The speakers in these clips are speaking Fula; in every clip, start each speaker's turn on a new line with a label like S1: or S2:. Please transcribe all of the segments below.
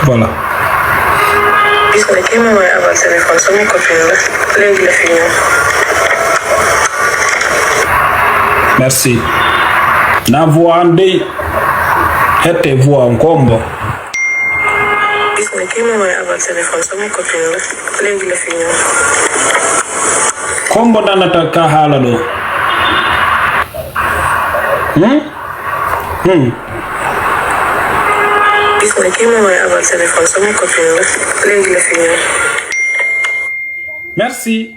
S1: voilà.
S2: gis nga kii moom mooy abal téléphone sama copine la léegi la fi ñëw.
S1: Merci. Na voix ndey hette voix en combo.
S2: gis nga kii moom mooy abal téléphone sama copine la léegi la fi ñëw.
S1: Combo danata ka hala do.
S2: gis nga kii moom mooy abal téléphone sama copine la léegi la fi ñëw.
S1: Merci.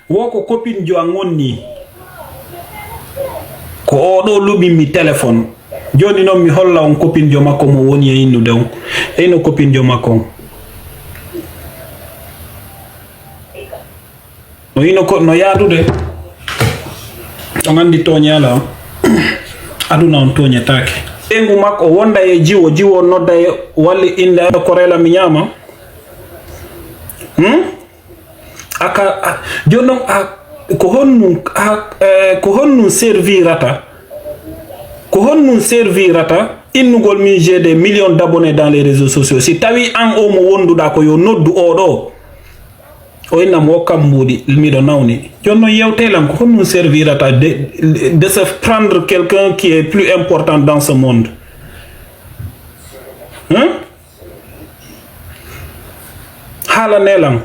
S1: Woko copine jo angonni. Ko oɗo luɓi mi téléphone joni noon mi holla on copine jo makko mo woni e innude on eyno copine jo makko on no ino ko no yaadude on andi toñala aduna on toñatake ɓengu makko wonda e jiwo nodda e walli inde ko rela mi ñama aka joni noon ko honnum servirata innugol min j'ai des millions d'abonnés dans les réseaux sociaux si tawi an o mo wonduɗa ko yo noddu oɗo o innam hokkam mbuuɗi miɗo nawni joni noon yewtelam ko honnum servirata de se prendre quelqu'un qui est plus important dans ce monde haalanelam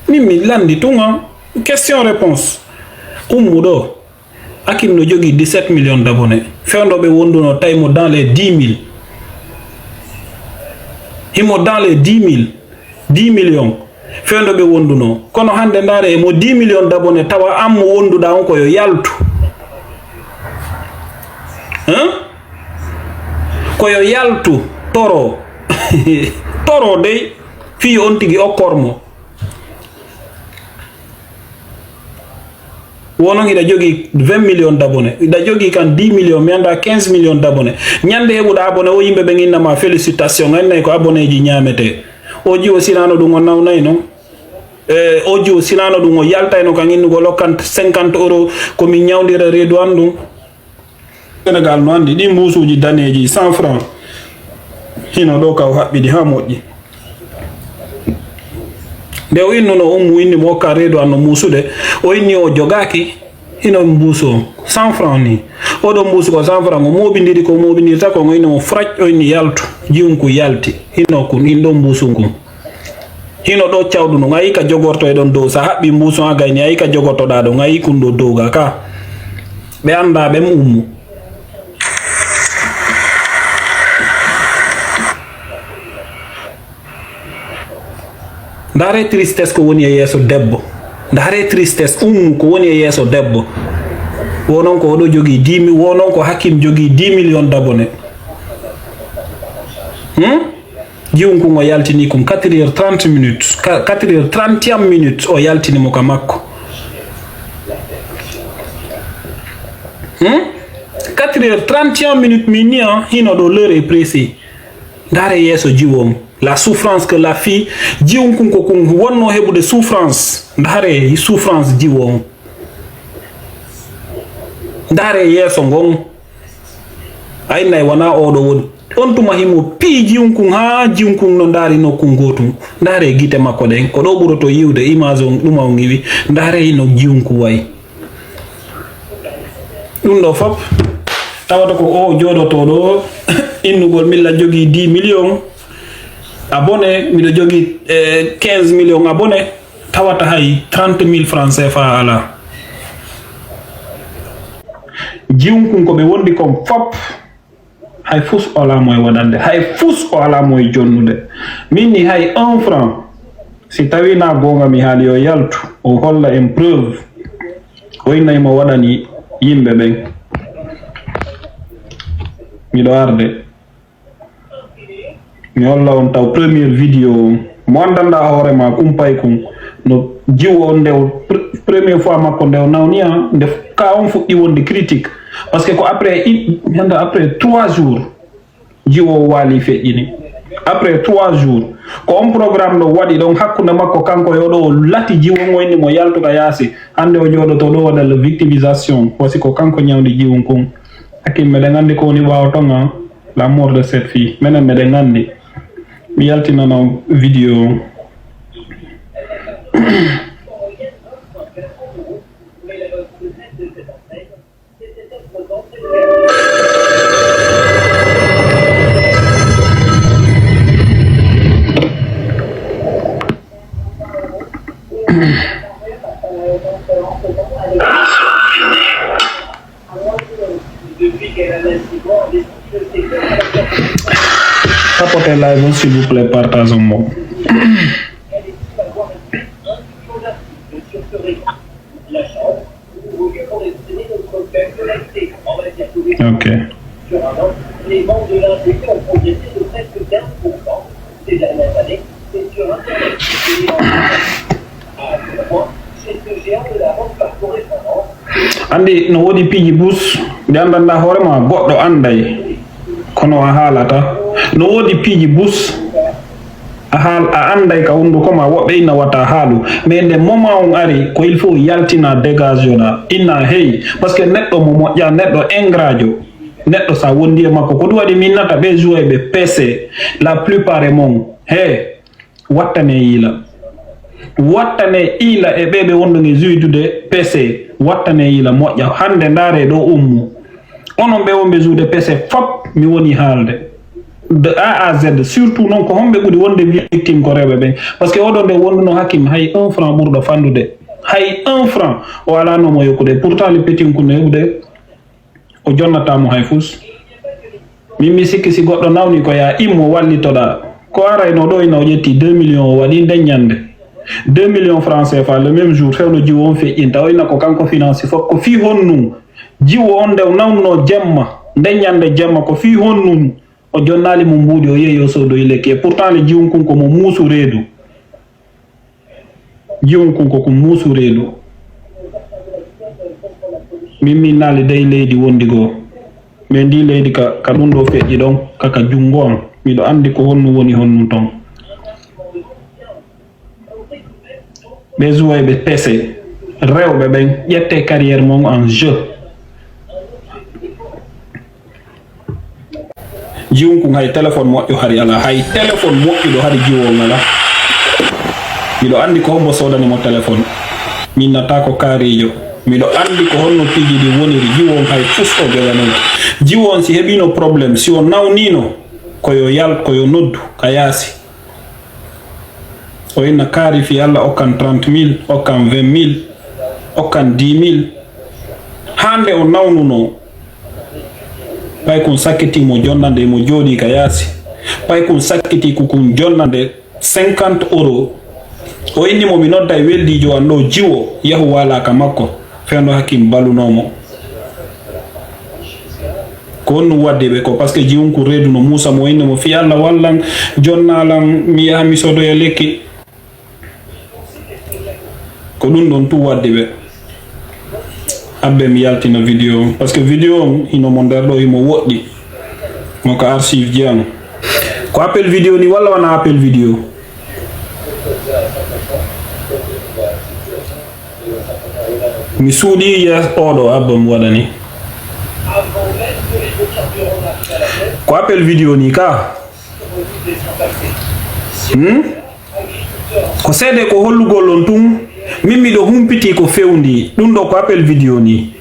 S1: mi landi tunga question réponse ummuɗo Hakim no jogi 17 millions d'abonnés fewnoɓe wonduno taymo dans les 10 000 himo dans les 10 millions fewnoɓe wonduno kono hande ndare mo 10 millions d'abonnés tawa am mo wonduɗa on ko yo yaltu ko yo yaltu toro toro dey fi on tigi okkormo wonon ida jogi 20 millions d'abonnés ida jogi kan 10 millions mi anda 15 millions d'abonnés nyande hebuda abonné o yimbe be nginnama félicitations annay ko abonné ji nyamete o jiwo sinano dum on nawnay non o jiwo sinano dum o yaltayno kan innugo lokkan 50 € ko mi nyawdira redu andum Sénégal no andi di musuji daneji 100 francs hino do ka habbidi ha modji de o innuno inni mo ka redu anno musude o inni o jogaki hino mbuso 100 francs ni o do mbuso ko 100 francs mo mobindiri ko mobindirta ko inni mo fraj o inni yaltu jiwunku yalti hino ko indo mbusunku hino do cawdu no ngayi ka jogorto e don do sa habbi mbuso aga ni ayi ka jogorto da do ngayi kundo doga ka be anda be ummu ndare tristesse ko woni e yeso debbo ndare tristesse ko woni e yeso debbo wonon ko do jogi 10 wonon ko Hakim jogi 10 millions d'abonnés jiwunku ngo yaltini kum 4h30 minutes 4h30 minutes o yaltini mo ka makko 4h30 minutes minia hino do l'heure est précis ndare yeso jiwom la souffrance que la fille jiwunku ko kun wonno hebude souffrance ndare souffrance jiwom ndare yeso ngon ay nay wana o do woni on tuma himo pi jiwunku ha jiwunku no ndari no kun gotum ndare gite makko den ko do buroto yiwde image on duma on ngiwi ndare no jiwunku way dum do fop tawata ko o jodoto do innugol milla jogi 10 millions abonnés mido jogi 15 millions abonnés tawata hay 30,000 francs CFA ala jiwunku ko be wondi kom fop hay fus ola moy wadande hay fus ola moy jonnude minni hay 1 franc si tawi na gonga mi haali yo yaltu o holla en preuve o inay mo wadani yimbe ben mi do arde mi holla on taw première vidéo mo andanda hoore ma kumpay kum no jiwo ndew première fois makko ndew nawniya def ka on fuɗɗi wonde critique parce que ko après 3 jours jiwo wali feƴƴini après 3 jours ko on programme no waɗi ɗon hakkunde makko kanko yoɗo lati jiwo ngoyni mo yaltuga yaasi hande o joɗoto ɗo waɗa victimisation wasi ko kanko ñawdi jiwon kon Hakim meɗen andi ko woni ɓawo ton la mort de cette fille menen meden ngandi mi yaltinano vidéo Tapotez live s'il vous plaît, partageons-moi. Ok. Les ventes de l'industrie ont progressé de presque 15% ces dernières années. C'est sur Internet. À ce point, c'est ce géant de la vente par correspondance. Andi no wodi piji bus de andanda horema goddo anday kono a halata no wodi piji bus a anday ka wundu koma wobbe ina wata halu mais de moment on ari ko il faut yaltina dégage yoda ina hey parce que neddo mo moƴƴa neddo ingradio neddo sa wondi e makko ko wadi minnata be jouer be PC la plupart e mon hey wattane ila e bebe wondo ngi jouidude PC wattane ila moƴƴa hande ndare do ummu onon be wonbe joude PC fop mi woni halde de A à Z surtout non ko hombe budi wonde victime ko rebe ben parce que odo de wonduno hakim hay 1 franc burdo fandude hay 1 franc o ala no mo yokude pourtant le petit ko no yokude o jonnata mo hay fus mi sikki si goddo nawni ko ya immo wallitoda ko aray no do ina o jetti 2 millions o wadi denyande 2 millions francs CFA le même jour fewno jiwo on fe inta o ina ko kanko finance fop ko fi honnu jiwo on de nawno jemma denyande jemma ko fi honnu o jonnali mo mbudi o yeyo sodo ileke pourtant le jiwon kunko mo musu redu jiwon kunko ko musu redu mimi nali day leydi wondi go mais ndi leydi ka dum do feji don kaka jungo am mi do andi ko honnu woni honnu ton be jouer be PC rewbe ben yette carrière mon en jeu jiwon ko hay téléphone mo yo hari ala hay téléphone mo do hari jiwo ngala mi do andi ko mo sodani mo téléphone min nata ko karijo mi do andi ko honno tigi di woniri jiwo hay fusto joganon jiwo on si hebino problème si on nawnino ko yo yal ko yo noddu kayasi o ina kari fi alla okan 30,000 okan 20,000 okan 10,000 hande o nawnuno pay kun sakiti mo jonnande mo jodi kayasi pay kun sakiti ku kun jonnande 50 € o inni mo mi nodda e weldijo ando jiwo yahu wala ka makko fendo hakim balunomo ko on wadde be ko parce que jiwon ko redu no Musa mo inni mo fi alla wallan jonnalam mi yaha mi sodo ya lekki ko dum don tu wadde be abbe mi yaltina vidéo parce que vidéo ino mo der do imo woddi moko archive jiano ko appel vidéo ni wala wana appel vidéo mi suudi ya odo abbe mo wadani ko appel vidéo ni ka ko sede ko hollugol on tum mimmi do humpiti ko fewndi dum do ko appel vidéo ni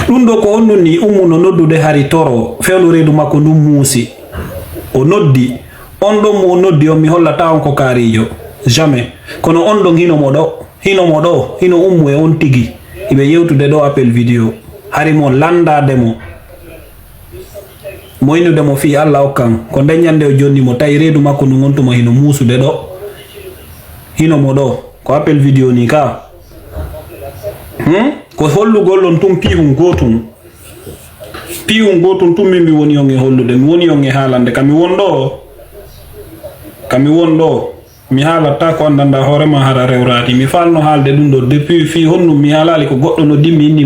S1: dum do ko honno ni umuno noddude hari toro fewlu redu makko dum muusi o noddi on do mo noddi o mi hollata on ko karijo jamais kono on do hino modo hino ummu e on tigi ibe yewtude do appel vidéo hari mo landade mo moynude mo fi alla okkan ko denyande o jonni mo tay redu makko dum ontumo hino muusude do hino modo ko appel vidéo ni ka ko hollugol on tum pihum gotum tum mi woni on e hollude mi woni on e haalande kami wondo mi haalata ko andanda hoorema hara rewrati mi falno haalde dum do depuis fi honnu mi haalali ko goddo no dimmi inni